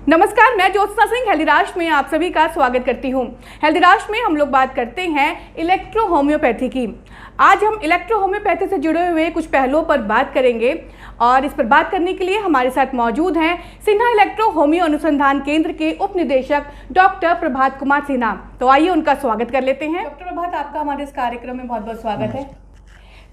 नमस्कार, मैं ज्योत्सना सिंह हेल्दीराश में आप सभी का स्वागत करती हूं। हेल्दीराश में हम लोग बात करते हैं इलेक्ट्रो होम्योपैथी की। आज हम इलेक्ट्रो होम्योपैथी से जुड़े हुए कुछ पहलुओं पर बात करेंगे और इस पर बात करने के लिए हमारे साथ मौजूद हैं सिन्हा इलेक्ट्रो होम्यो अनुसंधान केंद्र के उप निदेशक डॉक्टर प्रभात कुमार सिन्हा। तो आइए उनका स्वागत कर लेते हैं। डॉक्टर प्रभात, आपका हमारे इस कार्यक्रम में बहुत बहुत स्वागत है।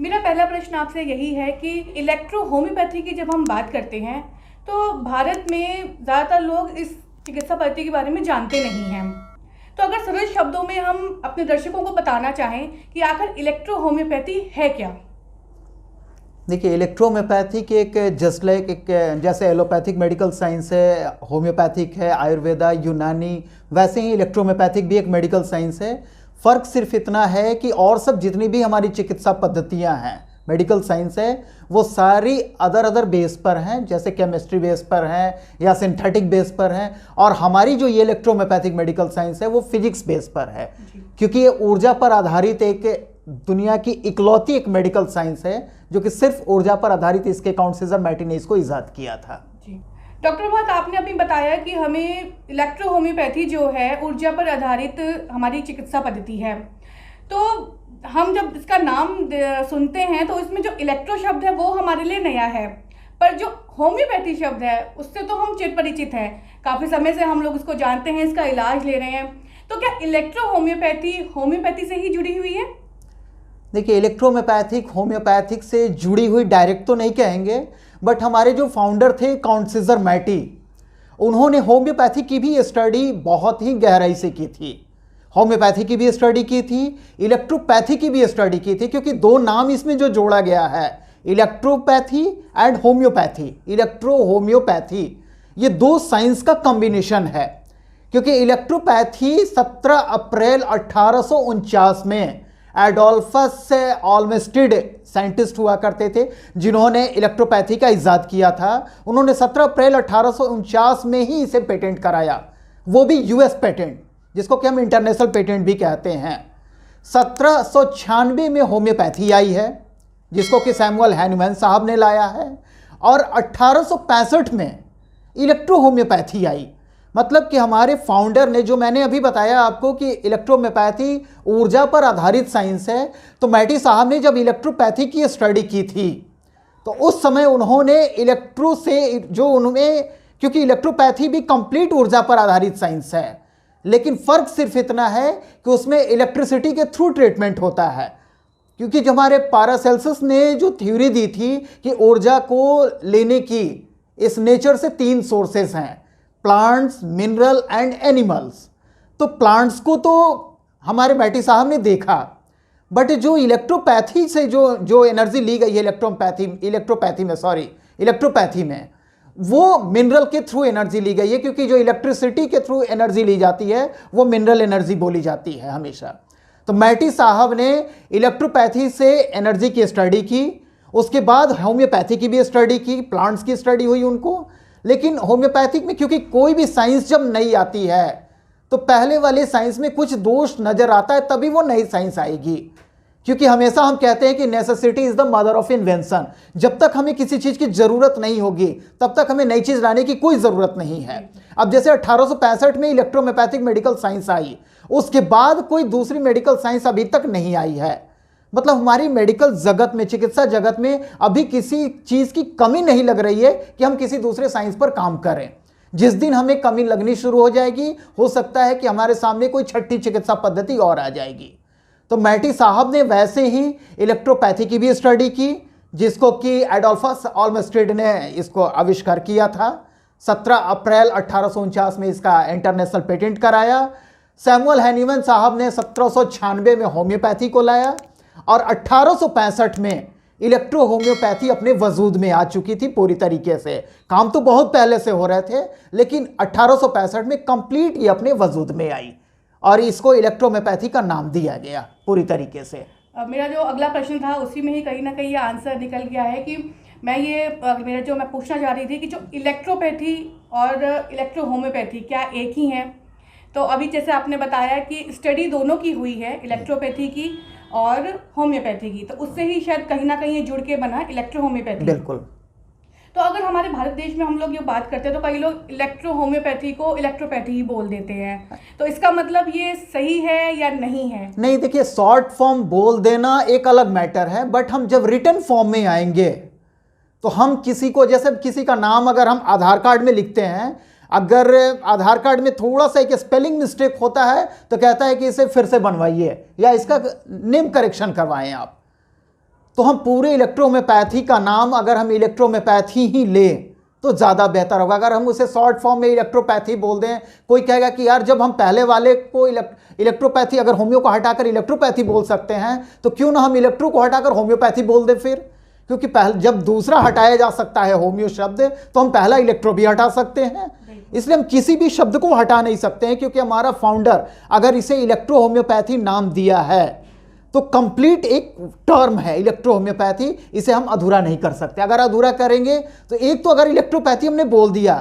मेरा पहला प्रश्न आपसे यही है कि इलेक्ट्रो होम्योपैथी की जब हम बात करते हैं तो भारत में ज़्यादातर लोग इस चिकित्सा पद्धति के बारे में जानते नहीं हैं। तो अगर सरल शब्दों में हम अपने दर्शकों को बताना चाहें कि आखिर इलेक्ट्रो होम्योपैथी है क्या? देखिए, इलेक्ट्रोहोम्योपैथिक एक जस्ट लाइक एक जैसे एलोपैथिक मेडिकल साइंस है, होम्योपैथिक है, आयुर्वेदा, यूनानी, वैसे ही इलेक्ट्रोहोम्योपैथिक भी एक मेडिकल साइंस है। फ़र्क सिर्फ इतना है कि और सब जितनी भी हमारी चिकित्सा पद्धतियां हैं, मेडिकल साइंस है, वो सारी अदर बेस पर हैं, जैसे केमिस्ट्री बेस पर हैं या सिंथेटिक बेस पर हैं। और हमारी जो ये इलेक्ट्रोहोम्योपैथिक मेडिकल साइंस है वो फिजिक्स बेस पर है, क्योंकि ये ऊर्जा पर आधारित एक दुनिया की इकलौती एक मेडिकल साइंस है जो कि सिर्फ ऊर्जा पर आधारित। इसके काउंटसीजर मार्टिनेज को इजाद किया था। डॉक्टर प्रभात, आपने अभी बताया कि हमें इलेक्ट्रो होम्योपैथी जो है ऊर्जा पर आधारित हमारी चिकित्सा पद्धति है। तो हम जब इसका नाम सुनते हैं तो इसमें जो इलेक्ट्रो शब्द है वो हमारे लिए नया है, पर जो होम्योपैथी शब्द है उससे तो हम चिर परिचित हैं। काफ़ी समय से हम लोग इसको जानते हैं, इसका इलाज ले रहे हैं। तो क्या इलेक्ट्रो होम्योपैथी से ही जुड़ी हुई है? देखिए, इलेक्ट्रोहोम्योपैथिक होम्योपैथिक से जुड़ी हुई डायरेक्ट तो नहीं कहेंगे, बट हमारे जो फाउंडर थे काउंटसीजर मैटी, उन्होंने होम्योपैथी की भी स्टडी बहुत ही गहराई से की थी। होम्योपैथी की भी स्टडी की थी, इलेक्ट्रोपैथी की भी स्टडी की थी, क्योंकि दो नाम इसमें जो जोड़ा गया है, electropathy and homeopathy, electro homeopathy, ये दो साइंस का कॉम्बिनेशन है। क्योंकि इलेक्ट्रोपैथी 17 अप्रैल 1849 में एडोल्फस ऑल्मस्टीड साइंटिस्ट हुआ करते थे जिन्होंने इलेक्ट्रोपैथी का इजाद किया था। उन्होंने 17 अप्रैल 1849 में ही इसे पेटेंट कराया, वो भी यूएस पेटेंट, जिसको कि हम इंटरनेशनल पेटेंट भी कहते हैं। 1796 में होम्योपैथी आई है, जिसको कि सैमुअल हैनुमैन साहब ने लाया है, और 1865 में इलेक्ट्रो होम्योपैथी आई। मतलब कि हमारे फाउंडर ने, जो मैंने अभी बताया आपको कि इलेक्ट्रोहोम्योपैथी ऊर्जा पर आधारित साइंस है, तो मैटी साहब ने जब इलेक्ट्रोपैथी की स्टडी की थी तो उस समय उन्होंने इलेक्ट्रो से जो उन्होंने, क्योंकि इलेक्ट्रोपैथी भी कंप्लीट ऊर्जा पर आधारित साइंस है, लेकिन फ़र्क सिर्फ इतना है कि उसमें इलेक्ट्रिसिटी के थ्रू ट्रीटमेंट होता है। क्योंकि जो हमारे पारासेल्सस ने जो थ्योरी दी थी कि ऊर्जा को लेने की इस नेचर से 3 सोर्सेस हैं, प्लांट्स, मिनरल एंड एनिमल्स। तो प्लांट्स को तो हमारे मैटी साहब ने देखा, बट जो इलेक्ट्रोपैथी से जो एनर्जी ली गई है इलेक्ट्रोपैथी में वो मिनरल के थ्रू एनर्जी ली गई है, क्योंकि जो इलेक्ट्रिसिटी के थ्रू एनर्जी ली जाती है वो मिनरल एनर्जी बोली जाती है हमेशा। तो मैटी साहब ने इलेक्ट्रोपैथी से एनर्जी की स्टडी की, उसके बाद होम्योपैथी की भी स्टडी की, प्लांट्स की स्टडी हुई उनको। लेकिन होम्योपैथिक में क्योंकि कोई भी साइंस जब नई आती है तो पहले वाले साइंस में कुछ दोष नज़र आता है, तभी वो नई साइंस आएगी। क्योंकि हमेशा हम कहते हैं कि necessity is the mother of invention. जब तक हमें किसी चीज़ की ज़रूरत नहीं होगी तब तक हमें नई चीज़ लाने की कोई ज़रूरत नहीं है। अब जैसे 1865 में इलेक्ट्रोहोम्योपैथिक मेडिकल साइंस आई, उसके बाद कोई दूसरी मेडिकल साइंस अभी तक नहीं आई है। मतलब हमारी मेडिकल जगत में, चिकित्सा जगत में अभी किसी चीज़ की कमी नहीं लग रही है कि हम किसी दूसरे साइंस पर काम करें। जिस दिन हमें कमी लगनी शुरू हो जाएगी, हो सकता है कि हमारे सामने कोई छठी चिकित्सा पद्धति और आ जाएगी। तो मैटी साहब ने वैसे ही इलेक्ट्रोपैथी की भी स्टडी की, जिसको कि एडोल्फस ऑल्मस्टीड ने इसको आविष्कार किया था। 17 अप्रैल 1849 में इसका इंटरनेशनल पेटेंट कराया। सैमुअल हैनुमैन साहब ने 1796 में होम्योपैथी को लाया और 1865 में इलेक्ट्रो होम्योपैथी अपने वजूद में आ चुकी थी पूरी तरीके से। काम तो बहुत पहले से हो रहे थे, लेकिन 1865 में कंप्लीट ये अपने वजूद में आई और इसको इलेक्ट्रोहोम्योपैथी का नाम दिया गया पूरी तरीके से। मेरा जो अगला प्रश्न था उसी में ही कहीं ना कहीं ये आंसर निकल गया है कि मैं पूछना चाह रही थी कि जो इलेक्ट्रोपैथी और इलेक्ट्रो होम्योपैथी क्या एक ही हैं? तो अभी जैसे आपने बताया कि स्टडी दोनों की हुई है, इलेक्ट्रोपैथी की और होम्योपैथी की, तो उससे ही शायद कहीं ना कहीं जुड़ के बना इलेक्ट्रो होम्योपैथी। बिल्कुल। तो अगर हमारे भारत देश में हम लोग ये बात करते हैं तो कई लोग इलेक्ट्रो होम्योपैथी को इलेक्ट्रोपैथी ही बोल देते हैं, तो इसका मतलब ये सही है या नहीं है? नहीं, देखिए शॉर्ट फॉर्म बोल देना एक अलग मैटर है, बट हम जब रिटन फॉर्म में आएंगे तो हम किसी को, जैसे किसी का नाम अगर हम आधार कार्ड में लिखते हैं, अगर आधार कार्ड में थोड़ा सा एक स्पेलिंग मिस्टेक होता है तो कहता है कि इसे फिर से बनवाइए या इसका नेम करेक्शन करवाएं आप। तो हम पूरे इलेक्ट्रोहोम्योपैथी का नाम अगर हम इलेक्ट्रोहोम्योपैथी ही लें तो ज़्यादा बेहतर होगा। अगर हम उसे शॉर्ट फॉर्म में इलेक्ट्रोपैथी बोल दें, कोई कहेगा कि यार जब हम पहले वाले को इलेक्ट्रोपैथी, अगर होम्यो को हटाकर इलेक्ट्रोपैथी बोल सकते हैं तो क्यों ना हम इलेक्ट्रो को हटाकर होम्योपैथी बोल दें फिर, क्योंकि पहले जब दूसरा हटाया जा सकता है होम्यो शब्द, तो हम पहला इलेक्ट्रो भी हटा सकते हैं। इसलिए हम किसी भी शब्द को हटा नहीं सकते हैं, क्योंकि हमारा फाउंडर अगर इसे इलेक्ट्रो होम्योपैथी नाम दिया है तो कंप्लीट एक टर्म है इलेक्ट्रो होम्योपैथी, इसे हम अधूरा नहीं कर सकते। अगर अधूरा करेंगे तो एक तो अगर इलेक्ट्रोपैथी हमने बोल दिया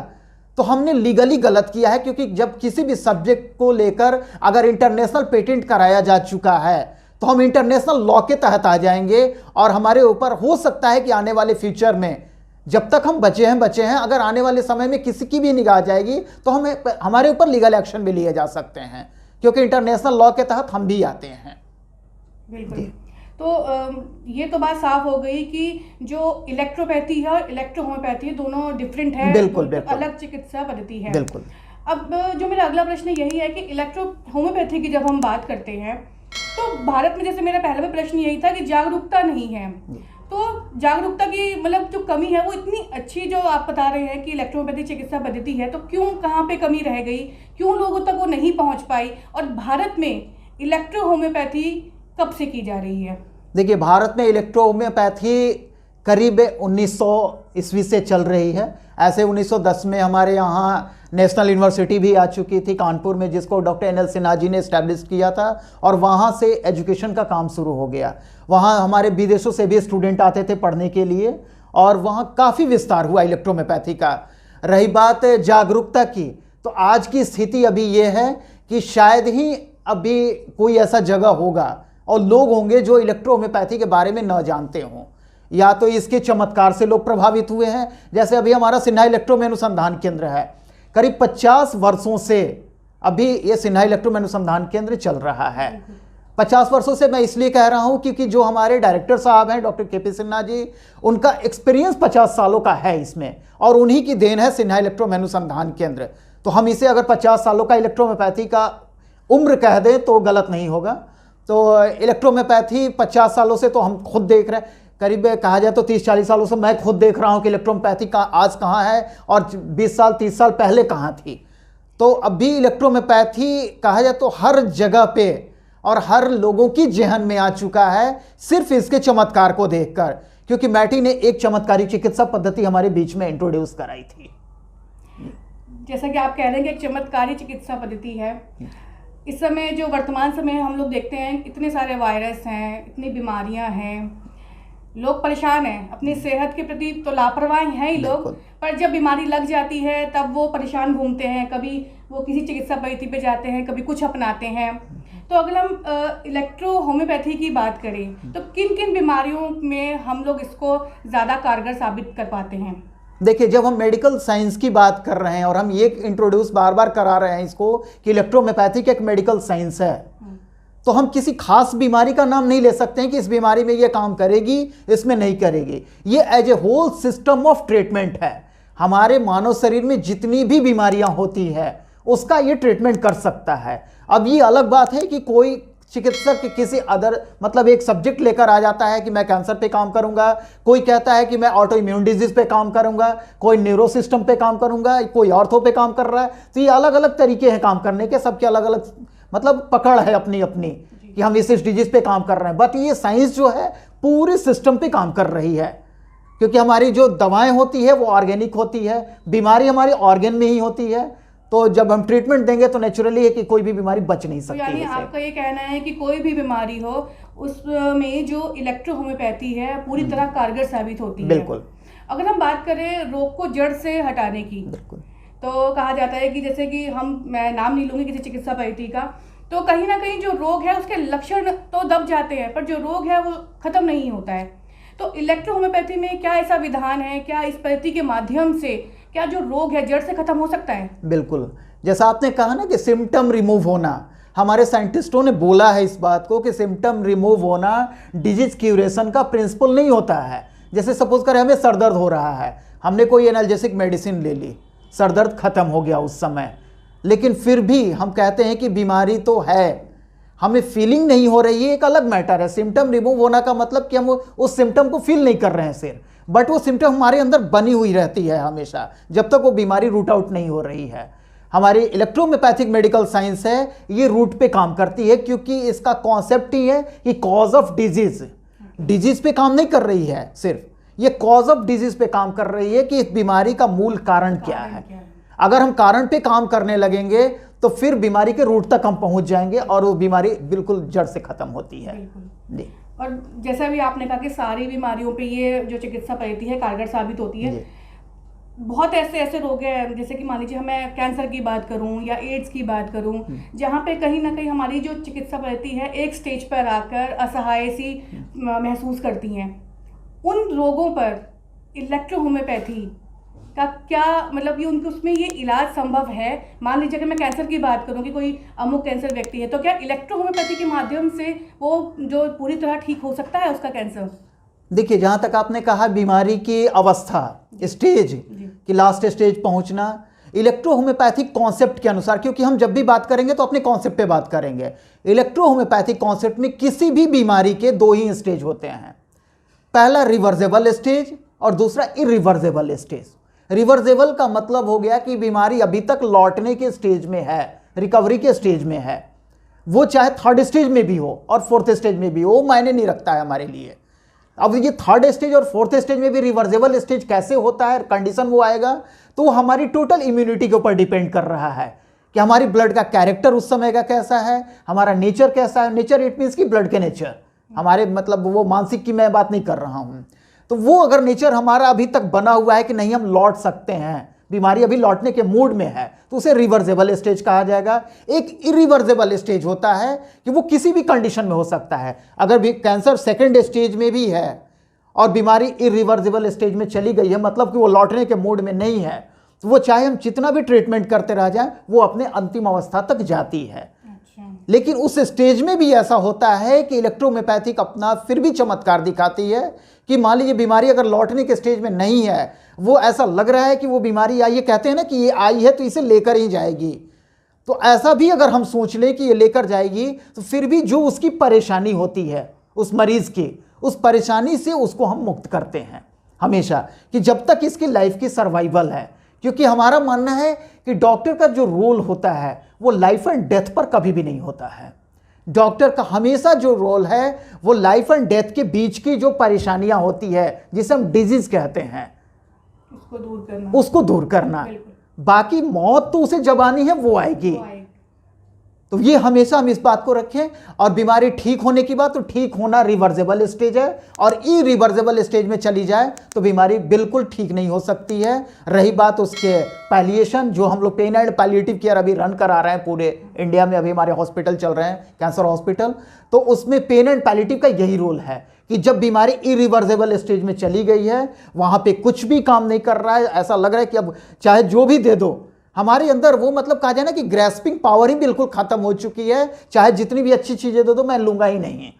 तो हमने लीगली गलत किया है, क्योंकि जब किसी भी सब्जेक्ट को लेकर अगर इंटरनेशनल पेटेंट कराया जा चुका है तो हम इंटरनेशनल लॉ के तहत आ जाएंगे और हमारे ऊपर हो सकता है कि आने वाले फ्यूचर में, जब तक हम बचे हैं, अगर आने वाले समय में किसी की भी निगाह जाएगी तो हमारे ऊपर लीगल एक्शन भी लिए जा सकते हैं, क्योंकि इंटरनेशनल लॉ के तहत हम भी आते हैं। बिल्कुल। तो ये तो बात साफ हो गई कि जो इलेक्ट्रोपैथी है और इलेक्ट्रो होम्योपैथी दोनों डिफरेंट है, बिल्कुल, अलग चिकित्सा पद्धति है। बिल्कुल। अब जो मेरा अगला प्रश्न यही है कि इलेक्ट्रो होम्योपैथी की जब हम बात करते हैं तो भारत में, जैसे मेरा पहला भी प्रश्न यही था कि जागरूकता नहीं है, तो जागरूकता की मतलब जो कमी है वो इतनी अच्छी जो आप बता रहे हैं कि इलेक्ट्रोपैथी चिकित्सा पद्धति है, तो क्यों, कहाँ पे कमी रह गई, क्यों लोगों तक वो नहीं पहुँच पाई, और भारत में इलेक्ट्रो होम्योपैथी कब से की जा रही है? देखिए, भारत में इलेक्ट्रो होम्योपैथी करीब 1900 ईस्वी से चल रही है। ऐसे 1910 में हमारे यहाँ नेशनल यूनिवर्सिटी भी आ चुकी थी कानपुर में, जिसको डॉक्टर NL सिन्हा जी ने इस्टेब्लिश किया था, और वहाँ से एजुकेशन का काम शुरू हो गया। वहाँ हमारे विदेशों से भी स्टूडेंट आते थे पढ़ने के लिए, और वहाँ काफ़ी विस्तार हुआ इलेक्ट्रोहोम्योपैथी का। रही बात जागरूकता की, तो आज की स्थिति अभी ये है कि शायद ही अभी कोई ऐसा जगह होगा और लोग होंगे जो इलेक्ट्रोहोम्योपैथी के बारे में न जानते हों, या तो इसके चमत्कार से लोग प्रभावित हुए हैं। जैसे अभी हमारा सिन्हा इलेक्ट्रो में अनुसंधान केंद्र है, करीब 50 वर्षों से अभी ये सिन्हा इलेक्ट्रो में अनुसंधान केंद्र चल रहा है। 50 वर्षों से मैं इसलिए कह रहा हूं क्योंकि जो हमारे डायरेक्टर साहब हैं डॉक्टर KP सिन्हा जी, उनका एक्सपीरियंस 50 सालों का है इसमें, और उन्हीं की देन है सिन्हा इलेक्ट्रो में अनुसंधान केंद्र। तो हम इसे अगर 50 सालों का इलेक्ट्रोहोम्योपैथी का उम्र कह दें तो गलत नहीं होगा। तो इलेक्ट्रोहोम्योपैथी 50 सालों से तो हम खुद देख रहे हैं, करीब कहा जाए तो 30-40 सालों से मैं खुद देख रहा हूं कि इलेक्ट्रोहोम्योपैथी का आज कहाँ है और 20 साल 30 साल पहले कहाँ थी। तो अभी इलेक्ट्रोहोम्योपैथी कहा जाए तो हर जगह पे और हर लोगों की जहन में आ चुका है, सिर्फ इसके चमत्कार को देखकर, क्योंकि मैटी ने एक चमत्कारी चिकित्सा पद्धति हमारे बीच में इंट्रोड्यूस कराई थी। जैसा कि आप कह रहे हैं कि एक चमत्कारी चिकित्सा पद्धति है। इस समय जो वर्तमान समय हम लोग देखते हैं, इतने सारे वायरस हैं, इतनी बीमारियां हैं, लोग परेशान हैं अपनी सेहत के प्रति, तो लापरवाह हैं ही लोग, पर जब बीमारी लग जाती है तब वो परेशान घूमते हैं, कभी वो किसी चिकित्सा पद्धति पे जाते हैं, कभी कुछ अपनाते हैं। तो अगर हम इलेक्ट्रो होम्योपैथी की बात करें तो किन किन बीमारियों में हम लोग इसको ज़्यादा कारगर साबित कर पाते हैं? देखिए, जब हम मेडिकल साइंस की बात कर रहे हैं और हम ये इंट्रोड्यूस बार बार करा रहे हैं इसको कि इलेक्ट्रोहोम्योपैथी एक मेडिकल साइंस है, तो हम किसी खास बीमारी का नाम नहीं ले सकते हैं कि इस बीमारी में ये काम करेगी, इसमें नहीं करेगी। ये as a whole system of treatment है। हमारे मानव शरीर में जितनी भी बीमारियां होती है उसका ये ट्रीटमेंट कर सकता है। अब ये अलग बात है कि कोई चिकित्सक किसी अदर मतलब एक सब्जेक्ट लेकर आ जाता है कि मैं कैंसर पे काम करूंगा, कोई कहता है कि मैं ऑटो इम्यून डिजीज पे काम करूंगा, कोई न्यूरो सिस्टम पे काम करूंगा, कोई ऑर्थो पे काम कर रहा है। तो ये अलग अलग तरीके हैं काम करने के, सबके अलग अलग मतलब पकड़ है अपनी अपनी कि हम इस डिजीज पे काम कर रहे हैं। बट ये साइंस जो है पूरे सिस्टम पे काम कर रही है, क्योंकि हमारी जो दवाएं होती है वो ऑर्गेनिक होती है, बीमारी हमारी ऑर्गेन में ही होती है। तो जब हम ट्रीटमेंट देंगे तो नेचुरली है कि कोई भी बीमारी बच नहीं सकती। यानी आपका ये कहना है कि कोई भी बीमारी हो उसमें जो इलेक्ट्रो होम्योपैथी है पूरी तरह कारगर साबित होती है। बिल्कुल। अगर हम बात करें रोग को जड़ से हटाने की, तो कहा जाता है कि जैसे कि मैं नाम नहीं लूंगी किसी चिकित्सा पद्धति का, तो कहीं ना कहीं जो रोग है उसके लक्षण तो दब जाते हैं पर जो रोग है वो खत्म नहीं होता है। तो इलेक्ट्रो होम्योपैथी में क्या ऐसा विधान है, क्या इस पद्धति के माध्यम से क्या जो रोग है जड़ से खत्म हो सकता है? बिल्कुल, जैसा आपने कहा ना कि सिम्टम रिमूव होना, हमारे साइंटिस्टों ने बोला है इस बात को कि सिम्टम रिमूव होना डिजीज क्यूरेशन का प्रिंसिपल नहीं होता है। जैसे सपोज करें हमें सर दर्द हो रहा है, हमने कोई एनाल्जेसिक मेडिसिन ले ली, सर दर्द खत्म हो गया उस समय, लेकिन फिर भी हम कहते हैं कि बीमारी तो है, हमें फीलिंग नहीं हो रही है, एक अलग मैटर है। सिम्टम रिमूव होना का मतलब कि हम उस सिम्टम को फील नहीं कर रहे हैं सिर्फ, बट वो सिम्टम हमारे अंदर बनी हुई रहती है हमेशा, जब तक वो बीमारी रूट आउट नहीं हो रही है। हमारी इलेक्ट्रोहोम्योपैथिक मेडिकल साइंस है, ये रूट पे काम करती है, क्योंकि इसका कॉन्सेप्ट ही है कि कॉज ऑफ डिजीज पे काम नहीं कर रही है सिर्फ, ये कॉज ऑफ डिजीज पे काम कर रही है कि इस बीमारी का मूल कारण क्या है। अगर हम कारण पे काम करने लगेंगे तो फिर बीमारी के रूट तक हम पहुंच जाएंगे और वो बीमारी बिल्कुल जड़ से खत्म होती है जी। और जैसा भी आपने कहा कि सारी बीमारियों पे ये जो चिकित्सा पद्धति है कारगर साबित होती है। बहुत ऐसे रोग हैं, जैसे कि मान लीजिए मैं कैंसर की बात करूं या एड्स की बात करूं, जहां पे कहीं ना कहीं हमारी जो चिकित्सा पद्धति है एक स्टेज पर आकर असहाय सी महसूस करती हैं। उन रोगों पर इलेक्ट्रो होम्योपैथी का क्या मतलब, ये उनके उसमें ये इलाज संभव है? मान लीजिए अगर मैं कैंसर की बात करूं कि कोई अमुक कैंसर व्यक्ति है, तो क्या इलेक्ट्रो होम्योपैथी के माध्यम से वो जो पूरी तरह ठीक हो सकता है उसका कैंसर? देखिए, जहाँ तक आपने कहा बीमारी की अवस्था, स्टेज कि लास्ट स्टेज पहुँचना, इलेक्ट्रो होम्योपैथिक कॉन्सेप्ट के अनुसार, क्योंकि हम जब भी बात करेंगे तो अपने कॉन्सेप्ट पे बात करेंगे, इलेक्ट्रो होम्योपैथिक कॉन्सेप्ट में किसी भी बीमारी के दो ही स्टेज होते हैं, पहला रिवर्सेबल स्टेज और दूसरा इरिवर्सेबल स्टेज। रिवर्सेबल का मतलब हो गया कि बीमारी अभी तक लौटने के स्टेज में है, रिकवरी के स्टेज में है, वो चाहे थर्ड स्टेज में भी हो और फोर्थ स्टेज में भी हो, मायने नहीं रखता है हमारे लिए। अब ये थर्ड स्टेज और फोर्थ स्टेज में भी रिवर्सेबल स्टेज कैसे होता है, कंडीशन वो आएगा, तो वो हमारी टोटल इम्यूनिटी के ऊपर डिपेंड कर रहा है कि हमारी ब्लड का कैरेक्टर उस समय का कैसा है, हमारा नेचर कैसा है। नेचर इट मीन्स कि ब्लड के नेचर, हमारे मतलब वो मानसिक की मैं बात नहीं कर रहा हूँ। तो वो अगर नेचर हमारा अभी तक बना हुआ है कि नहीं हम लौट सकते हैं, बीमारी अभी लौटने के मूड में है, तो उसे रिवर्सेबल स्टेज कहा जाएगा। एक इरिवर्सेबल स्टेज होता है कि वो किसी भी कंडीशन में हो सकता है। अगर भी कैंसर सेकंड स्टेज में भी है और बीमारी इरिवर्सेबल स्टेज में चली गई है, मतलब कि वो लौटने के मूड में नहीं है, तो वो चाहे हम जितना भी ट्रीटमेंट करते रह जाएं, वो अपने अंतिम अवस्था तक जाती है। लेकिन उस स्टेज में भी ऐसा होता है कि इलेक्ट्रोहोम्योपैथिक अपना फिर भी चमत्कार दिखाती है कि मान लीजिए बीमारी अगर लौटने के स्टेज में नहीं है, वो ऐसा लग रहा है कि वो बीमारी आई है, कहते हैं ना कि ये आई है तो इसे लेकर ही जाएगी, तो ऐसा भी अगर हम सोच लें कि ये लेकर जाएगी, तो फिर भी जो उसकी परेशानी होती है उस मरीज की, उस परेशानी से उसको हम मुक्त करते हैं हमेशा, कि जब तक इसकी लाइफ की सर्वाइवल है। क्योंकि हमारा मानना है कि डॉक्टर का जो रोल होता है वो लाइफ एंड डेथ पर कभी भी नहीं होता है। डॉक्टर का हमेशा जो रोल है वो लाइफ एंड डेथ के बीच की जो परेशानियां होती है, जिसे हम डिजीज कहते हैं, उसको दूर करना। बाकी मौत तो उसे जब आनी है वो आएगी। तो ये हमेशा हम इस बात को रखें। और बीमारी ठीक होने की बात, तो ठीक होना रिवर्सेबल स्टेज है, और इरिवर्सेबल स्टेज में चली जाए तो बीमारी बिल्कुल ठीक नहीं हो सकती है। रही बात उसके पैलिएशन, जो हम लोग पेन एंड पैलिएटिव केयर अभी रन करा रहे हैं पूरे इंडिया में, अभी हमारे हॉस्पिटल चल रहे हैं कैंसर हॉस्पिटल, तो उसमें पेन एंड पैलिएटिव का यही रोल है कि जब बीमारी इरिवर्सेबल स्टेज में चली गई है, वहां पे कुछ भी काम नहीं कर रहा है, ऐसा लग रहा है कि अब चाहे जो भी दे दो, हमारे अंदर वो मतलब कहा जाए ना कि ग्रेस्पिंग पावर ही बिल्कुल खत्म हो चुकी है, चाहे जितनी भी अच्छी चीजें दे दो मैं लूंगा ही नहीं है।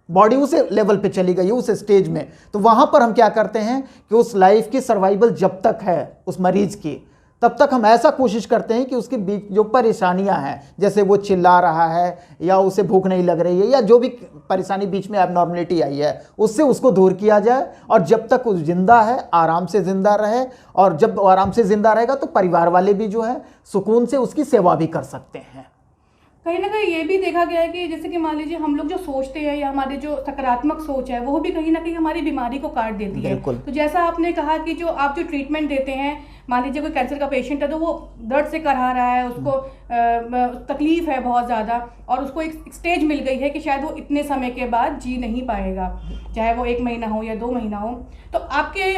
बॉडी उस लेवल पे चली गई है, उस स्टेज में। तो वहां पर हम क्या करते हैं कि उस लाइफ की सर्वाइवल जब तक है उस मरीज की, तब तक हम ऐसा कोशिश करते हैं कि उसके बीच जो परेशानियां हैं, जैसे वो चिल्ला रहा है या उसे भूख नहीं लग रही है या जो भी परेशानी बीच में एबनॉर्मलिटी आई है, उससे उसको दूर किया जाए। और जब तक वो जिंदा है आराम से जिंदा रहे, और जब आराम से जिंदा रहेगा तो परिवार वाले भी जो है सुकून से उसकी सेवा भी कर सकते हैं। कहीं ना कहीं ये भी देखा गया है कि जैसे कि मान लीजिए हम लोग जो सोचते हैं या हमारे जो सकारात्मक सोच है वो भी कहीं ना कहीं हमारी बीमारी को काट देती है। तो जैसा आपने कहा कि जो आप जो ट्रीटमेंट देते हैं, मान लीजिए कोई कैंसर का पेशेंट है तो वो दर्द से करहा रहा है, उसको तकलीफ है बहुत ज़्यादा, और उसको एक स्टेज मिल गई है कि शायद वो इतने समय के बाद जी नहीं पाएगा, चाहे वो 1 महीना हो या 2 महीना हो, तो आपके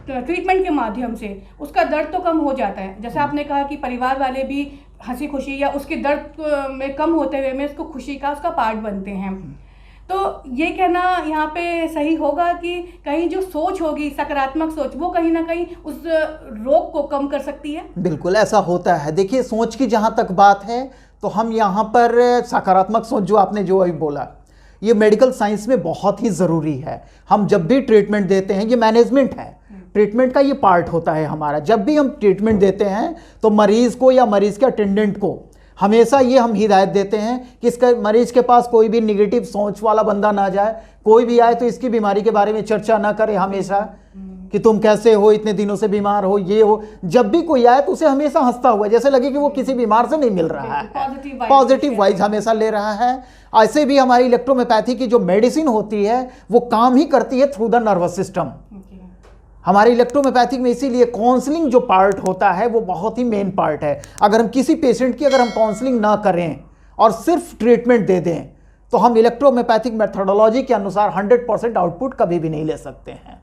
ट्रीटमेंट के माध्यम से उसका दर्द तो कम हो जाता है। जैसे आपने कहा कि परिवार वाले भी हंसी खुशी या उसके दर्द में कम होते हुए में उसको खुशी का उसका पार्ट बनते हैं। तो ये कहना यहाँ पे सही होगा कि कहीं जो सोच होगी, सकारात्मक सोच, वो कहीं ना कहीं उस रोग को कम कर सकती है। बिल्कुल ऐसा होता है। देखिए, सोच की जहाँ तक बात है तो हम यहाँ पर सकारात्मक सोच जो आपने जो अभी बोला, ये मेडिकल साइंस में बहुत ही ज़रूरी है। हम जब भी ट्रीटमेंट देते हैं, ये मैनेजमेंट है, ट्रीटमेंट का ये पार्ट होता है हमारा। जब भी हम ट्रीटमेंट देते हैं तो मरीज़ को या मरीज़ के अटेंडेंट को हमेशा ये हम हिदायत देते हैं कि इसका मरीज़ के पास कोई भी निगेटिव सोच वाला बंदा ना जाए। कोई भी आए तो इसकी बीमारी के बारे में चर्चा ना करे हमेशा कि तुम कैसे हो, इतने दिनों से बीमार हो, ये हो। जब भी कोई आए तो उसे हमेशा हंसता हुआ, जैसे लगे कि वो किसी बीमार से नहीं मिल रहा है, पॉजिटिव वाइज हमेशा ले रहा है। ऐसे भी हमारी इलेक्ट्रोमेपैथी की जो मेडिसिन होती है वो काम ही करती है थ्रू द नर्वस सिस्टम। हमारी इलेक्ट्रोमेपैथिक में इसीलिए काउंसलिंग जो पार्ट होता है वो बहुत ही मेन पार्ट है। अगर हम किसी पेशेंट की अगर हम काउंसलिंग ना करें और सिर्फ ट्रीटमेंट दे दें तो हम इलेक्ट्रोमेपैथिक मेथोडोलॉजी के अनुसार 100% आउटपुट कभी भी नहीं ले सकते हैं।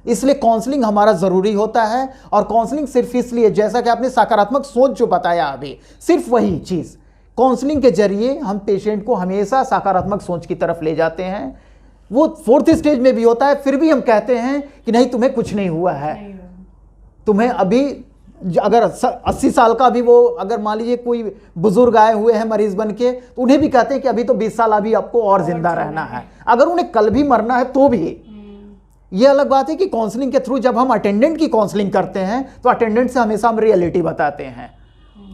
इसलिए काउंसलिंग हमारा ज़रूरी होता है। और काउंसलिंग सिर्फ इसलिए, जैसा कि आपने सकारात्मक सोच जो बताया अभी, सिर्फ वही चीज़, काउंसलिंग के जरिए हम पेशेंट को हमेशा सकारात्मक सोच की तरफ ले जाते हैं। वो 4th स्टेज में भी होता है, फिर भी हम कहते हैं कि नहीं तुम्हें कुछ नहीं हुआ है, तुम्हें अभी अगर 80 साल का भी वो अगर मान लीजिए कोई बुजुर्ग आए हुए हैं मरीज बन के, तो उन्हें भी कहते हैं कि अभी तो 20 साल अभी आपको और जिंदा रहना है। अगर उन्हें कल भी मरना है तो भी। ये अलग बात है कि काउंसलिंग के थ्रू जब हम अटेंडेंट की काउंसलिंग करते हैं तो अटेंडेंट से हमेशा हम रियलिटी बताते हैं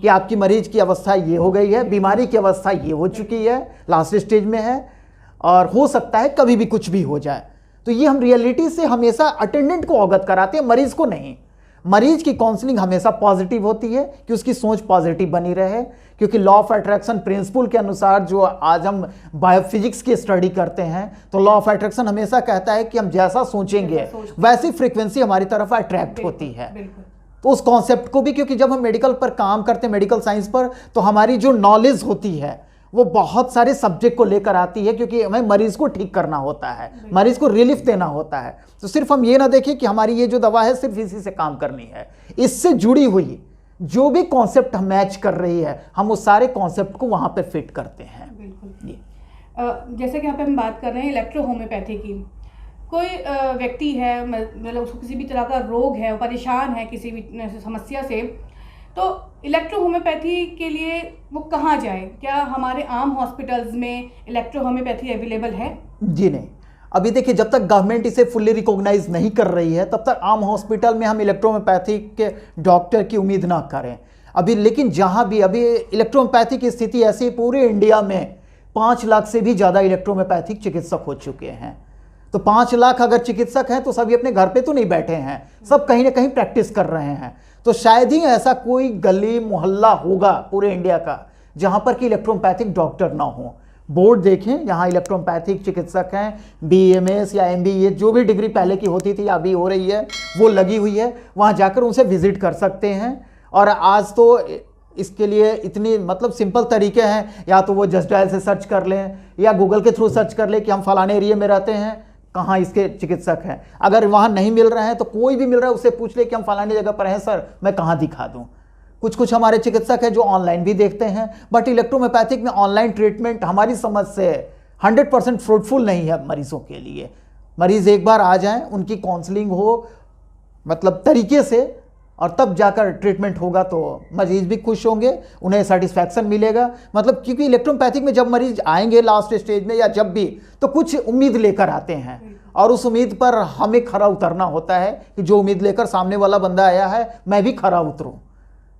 कि आपकी मरीज की अवस्था ये हो गई है, बीमारी की अवस्था ये हो चुकी है, लास्ट स्टेज में है और हो सकता है कभी भी कुछ भी हो जाए। तो ये हम रियलिटी से हमेशा अटेंडेंट को अवगत कराते हैं, मरीज को नहीं। मरीज की काउंसलिंग हमेशा पॉजिटिव होती है कि उसकी सोच पॉजिटिव बनी रहे, क्योंकि लॉ ऑफ अट्रैक्शन प्रिंसिपल के अनुसार जो आज हम बायोफिजिक्स की स्टडी करते हैं तो लॉ ऑफ अट्रैक्शन हमेशा कहता है कि हम जैसा सोचेंगे वैसी फ्रीक्वेंसी हमारी तरफ अट्रैक्ट होती है। तो उस कॉन्सेप्ट को भी, क्योंकि जब हम मेडिकल पर काम करते हैं, मेडिकल साइंस पर, तो हमारी जो नॉलेज होती है वो बहुत सारे सब्जेक्ट को लेकर आती है, क्योंकि हमें मरीज को ठीक करना होता है, मरीज को रिलीफ देना होता है। तो सिर्फ हम ये ना देखें कि हमारी ये जो दवा है सिर्फ इसी से काम करनी है, इससे जुड़ी हुई जो भी कॉन्सेप्ट हम मैच कर रही है हम उस सारे कॉन्सेप्ट को वहाँ पे फिट करते हैं। बिल्कुल। जैसे कि यहाँ पे हम बात कर रहे हैं इलेक्ट्रो होम्योपैथी की, कोई व्यक्ति है, मतलब उसको किसी भी तरह का रोग है, परेशान है किसी भी समस्या से, तो इलेक्ट्रो होम्योपैथी के लिए वो कहाँ जाए? क्या हमारे आम हॉस्पिटल्स में इलेक्ट्रो होम्योपैथी अवेलेबल है? जी नहीं, अभी देखिए जब तक गवर्नमेंट इसे फुल्ली रिकॉग्नाइज नहीं कर रही है तब तक आम हॉस्पिटल में हम इलेक्ट्रोहोम्योपैथी के डॉक्टर की उम्मीद ना करें अभी। लेकिन जहाँ भी अभी इलेक्ट्रोहोम्योपैथी की स्थिति ऐसी, पूरे इंडिया में 5 लाख से भी ज़्यादा इलेक्ट्रोहोम्योपैथिक चिकित्सक हो चुके हैं। तो 5 लाख अगर चिकित्सक हैं तो सभी अपने घर पे तो नहीं बैठे हैं, सब कहीं ना कहीं प्रैक्टिस कर रहे हैं। तो शायद ही ऐसा कोई गली मोहल्ला होगा पूरे इंडिया का जहाँ पर कि इलेक्ट्रोहोम्योपैथिक डॉक्टर ना हो। बोर्ड देखें, यहाँ इलेक्ट्रोहोम्योपैथिक चिकित्सक हैं, BMS या MBA जो भी डिग्री पहले की होती थी अभी हो रही है वो लगी हुई है, वहाँ जाकर उनसे विजिट कर सकते हैं। और आज तो इसके लिए इतनी मतलब सिंपल तरीके हैं, या तो वो जस्ट डायल से सर्च कर लें या गूगल के थ्रू सर्च कर लें कि हम फलाने एरिया में रहते हैं, कहाँ इसके चिकित्सक हैं। अगर वहाँ नहीं मिल रहे हैं तो कोई भी मिल रहा है उससे पूछ ले कि हम फलानी जगह पर हैं सर, मैं कहाँ दिखा दूँ। कुछ हमारे चिकित्सक हैं जो ऑनलाइन भी देखते हैं, बट इलेक्ट्रोहोम्योपैथिक में ऑनलाइन ट्रीटमेंट हमारी समझ से 100% फ्रूटफुल नहीं है मरीजों के लिए। मरीज़ एक बार आ जाएं, उनकी काउंसलिंग हो मतलब तरीके से, और तब जाकर ट्रीटमेंट होगा तो मरीज भी खुश होंगे, उन्हें सेटिस्फैक्शन मिलेगा। मतलब क्योंकि इलेक्ट्रोहोम्योपैथिक में जब मरीज आएंगे लास्ट स्टेज में या जब भी, तो कुछ उम्मीद लेकर आते हैं और उस उम्मीद पर हमें खरा उतरना होता है कि जो उम्मीद लेकर सामने वाला बंदा आया है मैं भी खरा उतरूँ।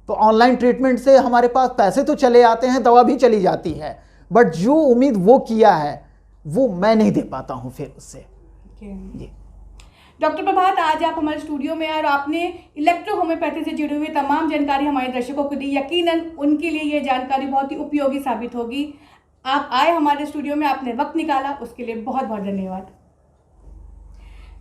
तो ऑनलाइन ट्रीटमेंट से हमारे पास पैसे तो चले आते हैं, दवा भी चली जाती है, बट जो उम्मीद वो किया है वो मैं नहीं दे पाता हूँ फिर उससे। जी डॉक्टर प्रभात, आज आप हमारे स्टूडियो में आए और आपने इलेक्ट्रो होम्योपैथी से जुड़ी हुई तमाम जानकारी हमारे दर्शकों को दी। यकीनन उनके लिए ये जानकारी बहुत ही उपयोगी साबित होगी। आप आए हमारे स्टूडियो में, आपने वक्त निकाला, उसके लिए बहुत बहुत धन्यवाद।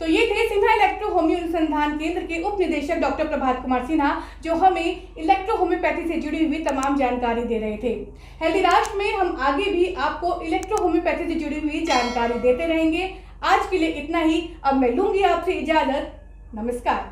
तो ये थे सिन्हा इलेक्ट्रो होम्यो अनुसंधान केंद्र के उप निदेशक डॉक्टर प्रभात कुमार सिन्हा, जो हमें इलेक्ट्रो होम्योपैथी से जुड़ी हुई तमाम जानकारी दे रहे थे। हेल्दी राष्ट्र में हम आगे भी आपको इलेक्ट्रो होम्योपैथी से जुड़ी हुई जानकारी देते रहेंगे। आज के लिए इतना ही, अब मैं लूंगी आपसे इजाजत। नमस्कार।